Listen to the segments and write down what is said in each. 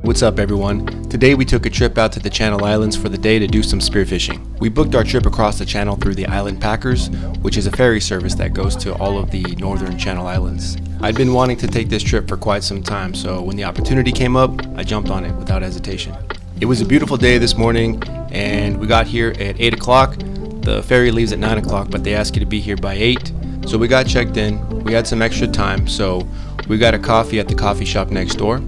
What's up everyone? Today we took a trip out to the Channel Islands for the day to do some spearfishing. We booked our trip across the channel through the Island Packers, which is a ferry service that goes to all of the northern Channel Islands. I'd been wanting to take this trip for quite some time, so when the opportunity came up, I jumped on it without hesitation. It was a beautiful day this morning and we got here at 8 o'clock. The ferry leaves at 9 o'clock, but they ask you to be here by 8. So we got checked in, we had some extra time, so we got a coffee at the coffee shop next door.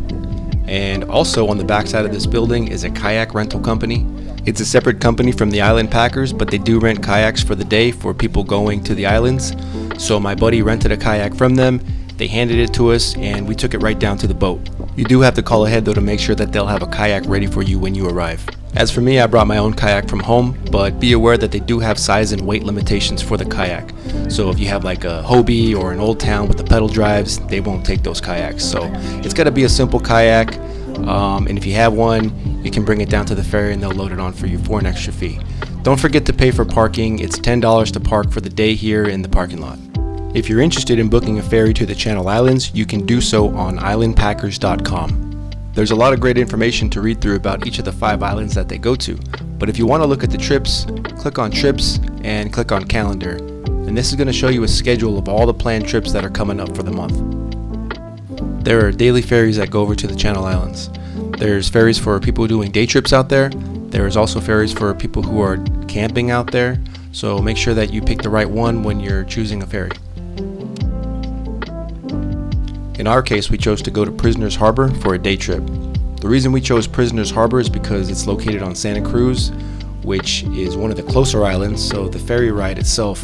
And also on the backside of this building is a kayak rental company. It's a separate company from the Island Packers, but they do rent kayaks for the day for people going to the islands. So my buddy rented a kayak from them, they handed it to us, and we took it right down to the boat. You do have to call ahead though to make sure that they'll have a kayak ready for you when you arrive. As for me, I brought my own kayak from home, but be aware that they do have size and weight limitations for the kayak. So if you have like a Hobie or an Old Town with the pedal drives, they won't take those kayaks. So it's got to be a simple kayak, and if you have one, you can bring it down to the ferry and they'll load it on for you for an extra fee. Don't forget to pay for parking. It's $10 to park for the day here in the parking lot. If you're interested in booking a ferry to the Channel Islands, you can do so on islandpackers.com. There's a lot of great information to read through about each of the 5 islands that they go to, but if you want to look at the trips, click on trips and click on calendar, and this is going to show you a schedule of all the planned trips that are coming up for the month. There are daily ferries that go over to the Channel Islands. There's ferries for people doing day trips out there. There is also ferries for people who are camping out there, so make sure that you pick the right one when you're choosing a ferry. In our case, we chose to go to Prisoners Harbor for a day trip. The reason we chose Prisoners Harbor is because it's located on Santa Cruz, which is one of the closer islands, so the ferry ride itself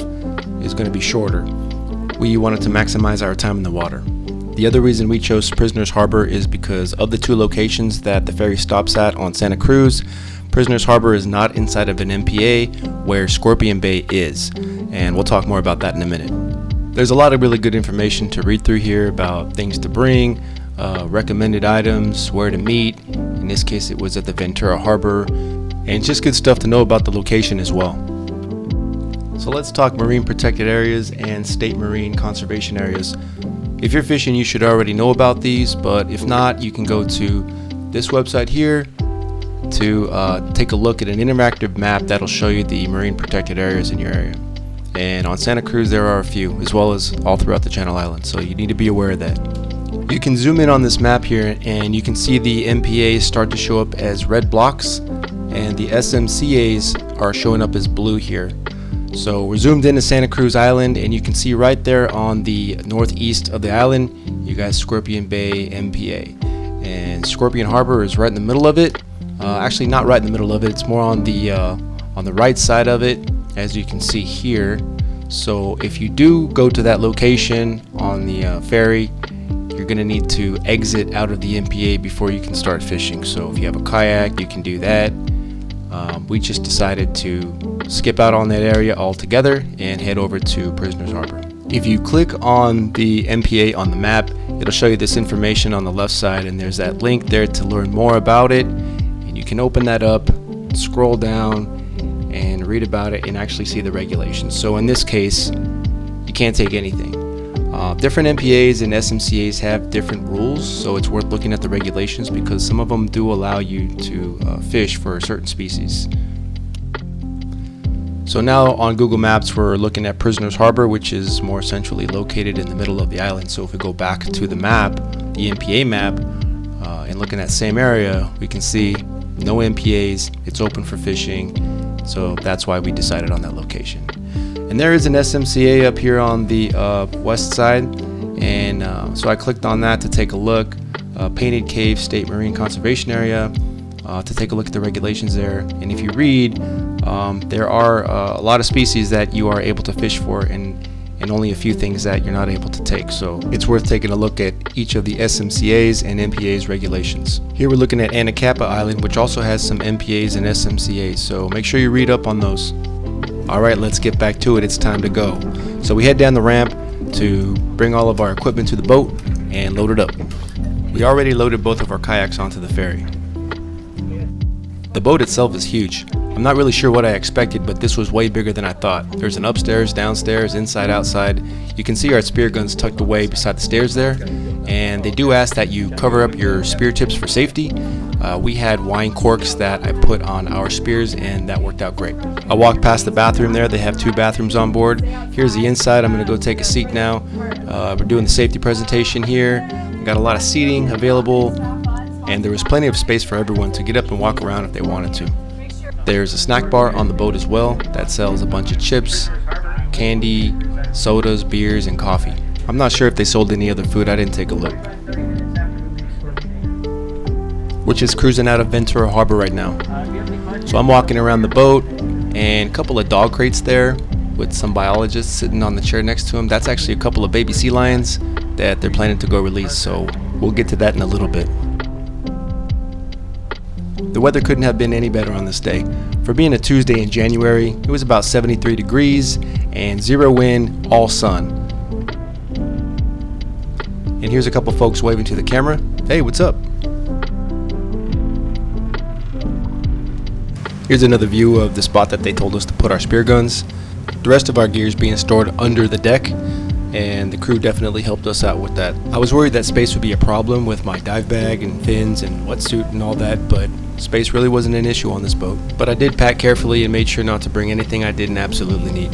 is going to be shorter. We wanted to maximize our time in the water. The other reason we chose Prisoners Harbor is because of the 2 locations that the ferry stops at on Santa Cruz. Prisoners Harbor is not inside of an MPA where Scorpion Bay is, and we'll talk more about that in a minute. There's a lot of really good information to read through here about things to bring, recommended items, where to meet. In this case it was at the Ventura Harbor, and it's just good stuff to know about the location as well. So let's talk marine protected areas and state marine conservation areas. If you're fishing, you should already know about these, but if not, you can go to this website here to take a look at an interactive map that'll show you the marine protected areas in your area. And on Santa Cruz there are a few, as well as all throughout the Channel Islands, so you need to be aware of that. You can zoom in on this map here and you can see the MPAs start to show up as red blocks and the SMCAs are showing up as blue here. So we're zoomed into Santa Cruz Island and you can see right there on the northeast of the island you got Scorpion Bay MPA, and Scorpion Harbor is right in the middle of it. Actually not right in the middle of it, it's more on the right side of it, as you can see here. So if you do go to that location on the ferry, you're going to need to exit out of the MPA before you can start fishing. So if you have a kayak, you can do that. We just decided to skip out on that area altogether and head over to Prisoners Harbor. If you click on the MPA on the map, it'll show you this information on the left side, and there's that link there to learn more about it, and you can open that up, scroll down and read about it and actually see the regulations. So in this case, you can't take anything. Different MPAs and SMCAs have different rules, so it's worth looking at the regulations because some of them do allow you to fish for certain species. So now on Google Maps we're looking at Prisoners Harbor, which is more centrally located in the middle of the island. So if we go back to the map, the MPA map, and looking at the same area, we can see no MPAs, it's open for fishing. So that's why we decided on that location. And there is an SMCA up here on the west side, and so I clicked on that to take a look. Painted Cave State Marine Conservation Area, to take a look at the regulations there. And if you read, there are a lot of species that you are able to fish for, and only a few things that you're not able to take. So it's worth taking a look at each of the SMCA's and MPA's regulations. Here we're looking at Anacapa Island, which also has some MPA's and SMCA's, so make sure you read up on those. Alright, let's get back to it. It's time to go. So we head down the ramp to bring all of our equipment to the boat and load it up. We already loaded both of our kayaks onto the ferry. The boat itself is huge. I'm not really sure what I expected, but this was way bigger than I thought. There's an upstairs, downstairs, inside, outside. You can see our spear guns tucked away beside the stairs there, and they do ask that you cover up your spear tips for safety. We had wine corks that I put on our spears, and that worked out great. I walked past the bathroom there. They have 2 bathrooms on board. Here's the inside. I'm going to go take a seat now. We're doing the safety presentation here. We got a lot of seating available, and there was plenty of space for everyone to get up and walk around if they wanted to. There's a snack bar on the boat as well that sells a bunch of chips, candy, sodas, beers, and coffee. I'm not sure if they sold any other food. I didn't take a look. We're just cruising out of Ventura Harbor right now. So I'm walking around the boat, and a couple of dog crates there with some biologists sitting on the chair next to them. That's actually a couple of baby sea lions that they're planning to go release, so we'll get to that in a little bit. The weather couldn't have been any better on this day. For being a Tuesday in January, it was about 73 degrees and 0 wind, all sun. And here's a couple folks waving to the camera. Hey, what's up? Here's another view of the spot that they told us to put our spear guns. The rest of our gear is being stored under the deck, and the crew definitely helped us out with that. I was worried that space would be a problem with my dive bag and fins and wetsuit and all that, but space really wasn't an issue on this boat. But I did pack carefully and made sure not to bring anything I didn't absolutely need.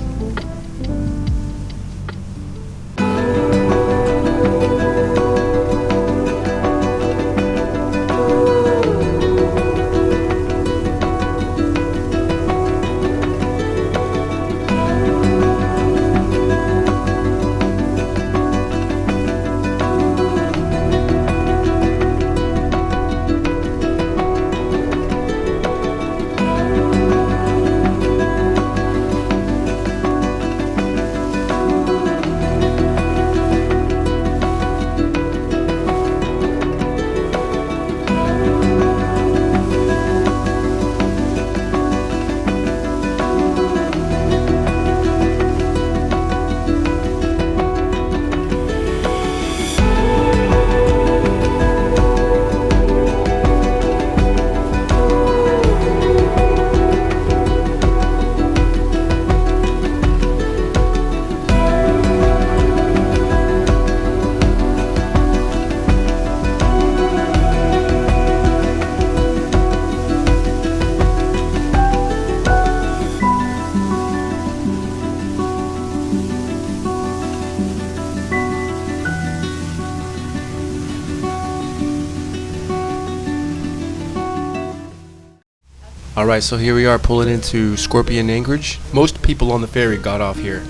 Alright, so here we are pulling into Scorpion, Anchorage. Most people on the ferry got off here.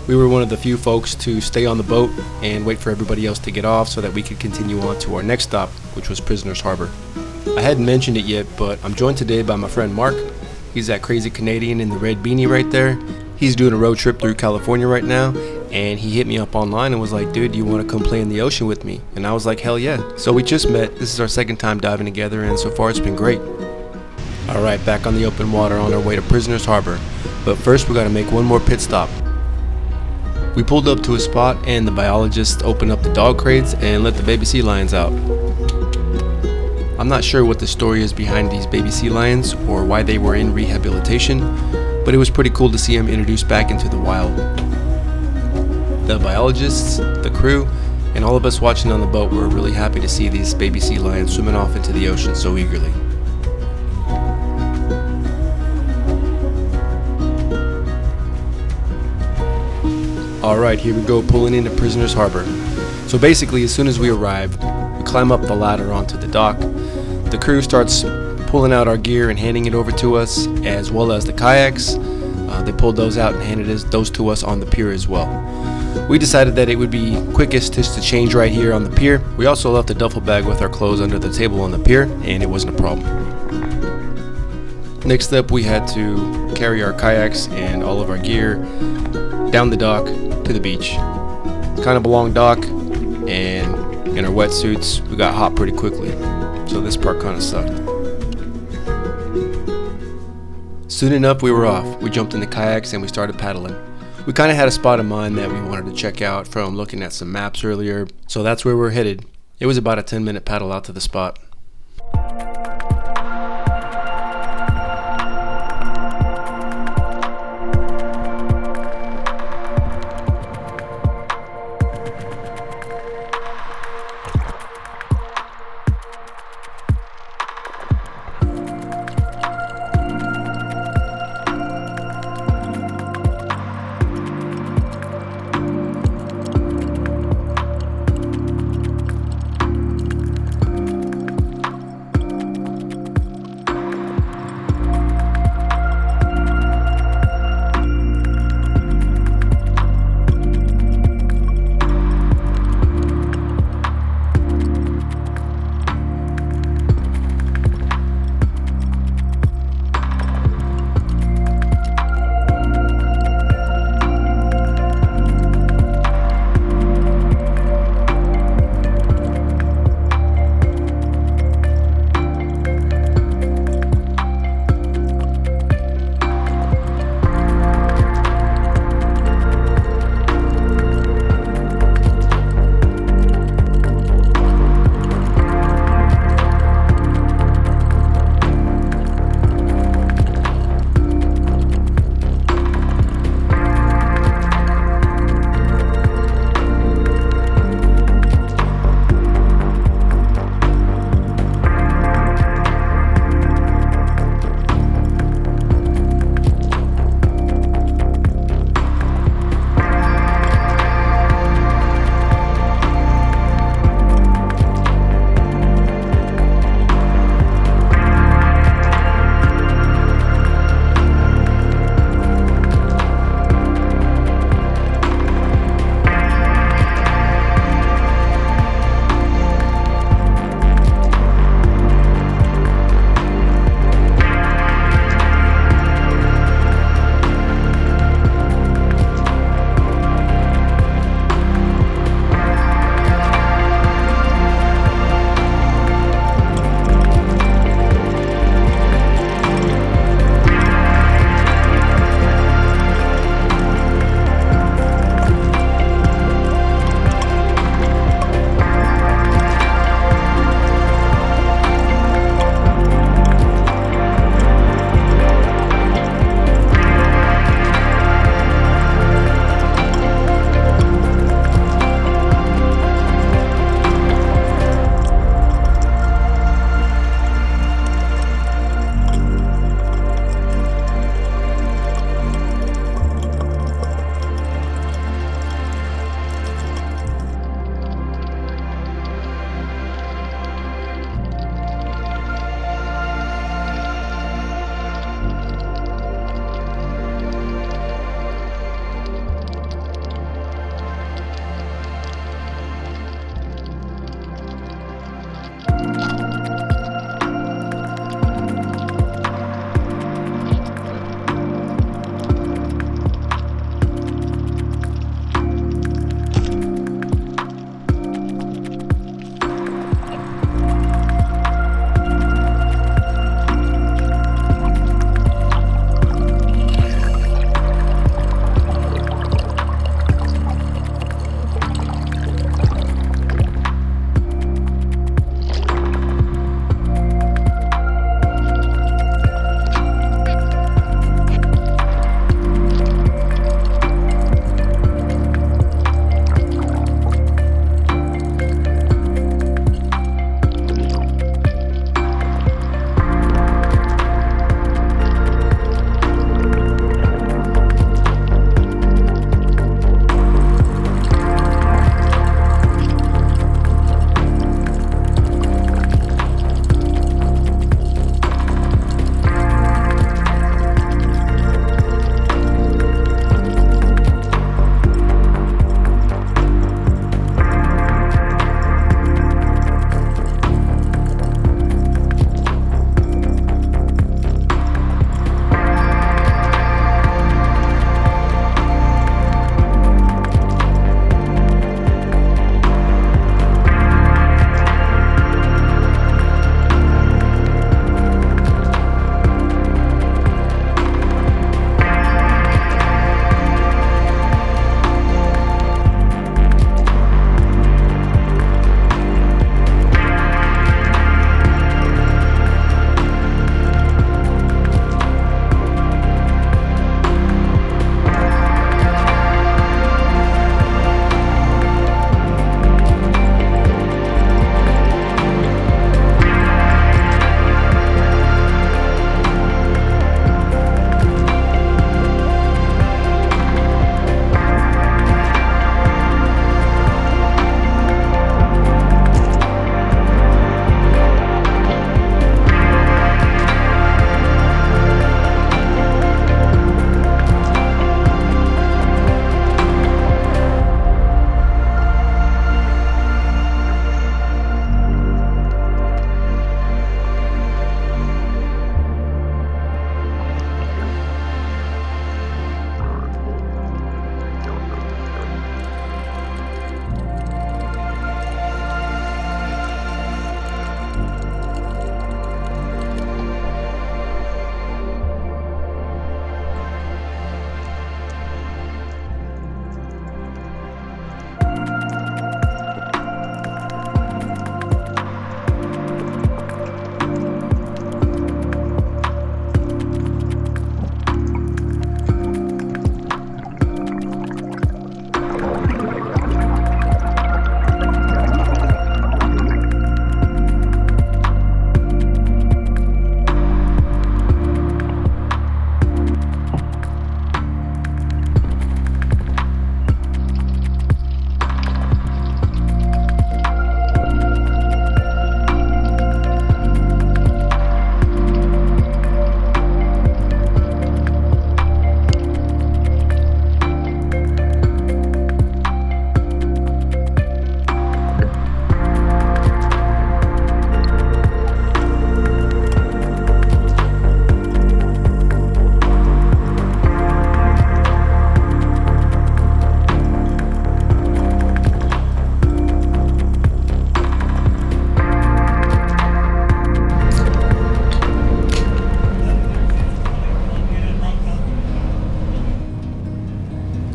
We were one of the few folks to stay on the boat and wait for everybody else to get off so that we could continue on to our next stop, which was Prisoners Harbor. I hadn't mentioned it yet, but I'm joined today by my friend Mark. He's that crazy Canadian in the red beanie right there. He's doing a road trip through California right now, and he hit me up online and was like, dude, do you want to come play in the ocean with me? And I was like, hell yeah. So we just met. This is our second time diving together, and so far it's been great. Alright, back on the open water on our way to Prisoners Harbor. But first we gotta make one more pit stop. We pulled up to a spot and the biologist opened up the dog crates and let the baby sea lions out. I'm not sure what the story is behind these baby sea lions or why they were in rehabilitation, but it was pretty cool to see them introduced back into the wild. The biologists, the crew, and all of us watching on the boat were really happy to see these baby sea lions swimming off into the ocean so eagerly. Alright, here we go, pulling into Prisoners Harbor. So basically, as soon as we arrived, we climb up the ladder onto the dock. The crew starts pulling out our gear and handing it over to us, as well as the kayaks. They pulled those out and handed those to us on the pier as well. We decided that it would be quickest just to change right here on the pier. We also left a duffel bag with our clothes under the table on the pier, and it wasn't a problem. Next up, we had to carry our kayaks and all of our gear down the dock to the beach. It's kind of a long dock, and in our wetsuits we got hot pretty quickly, so this part kind of sucked. Soon enough we were off. We jumped in the kayaks and we started paddling. We kind of had a spot in mind that we wanted to check out from looking at some maps earlier, so that's where we're headed. It was about a 10-minute paddle out to the spot.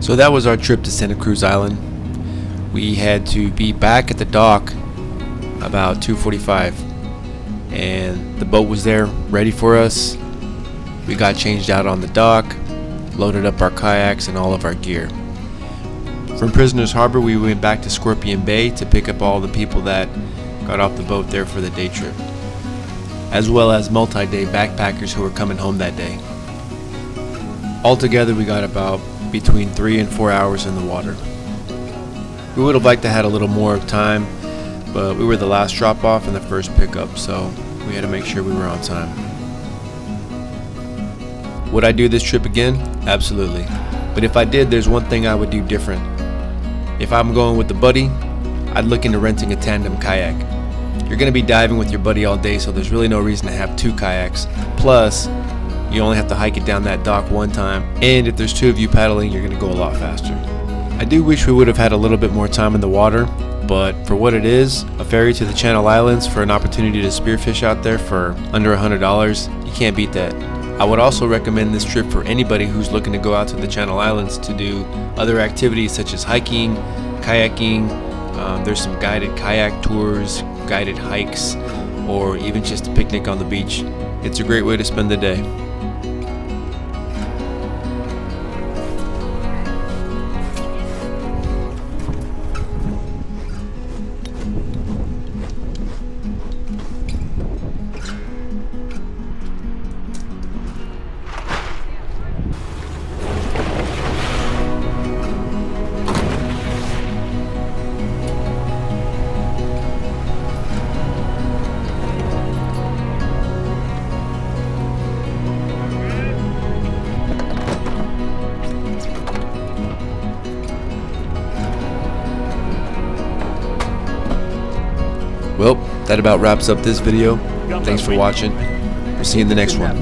So that was our trip to Santa Cruz Island. We had to be back at the dock about 2:45, and the boat was there ready for us. We got changed out on the dock, loaded up our kayaks and all of our gear. From Prisoners Harbor, we went back to Scorpion Bay to pick up all the people that got off the boat there for the day trip, as well as multi-day backpackers who were coming home that day. Altogether, we got about between 3 and 4 hours in the water. We would have liked to had a little more time, but we were the last drop off and the first pickup, so we had to make sure we were on time. Would I do this trip again? Absolutely. But if I did, there's one thing I would do different. If I'm going with a buddy, I'd look into renting a tandem kayak. You're going to be diving with your buddy all day, so there's really no reason to have 2 kayaks. Plus, you only have to hike it down that dock one time, and if there's 2 of you paddling, you're going to go a lot faster. I do wish we would have had a little bit more time in the water, but for what it is, a ferry to the Channel Islands for an opportunity to spearfish out there for under $100, you can't beat that. I would also recommend this trip for anybody who's looking to go out to the Channel Islands to do other activities such as hiking, kayaking. There's some guided kayak tours, guided hikes, or even just a picnic on the beach. It's a great way to spend the day. Well, that about wraps up this video. Thanks for watching. We'll see you in the next one.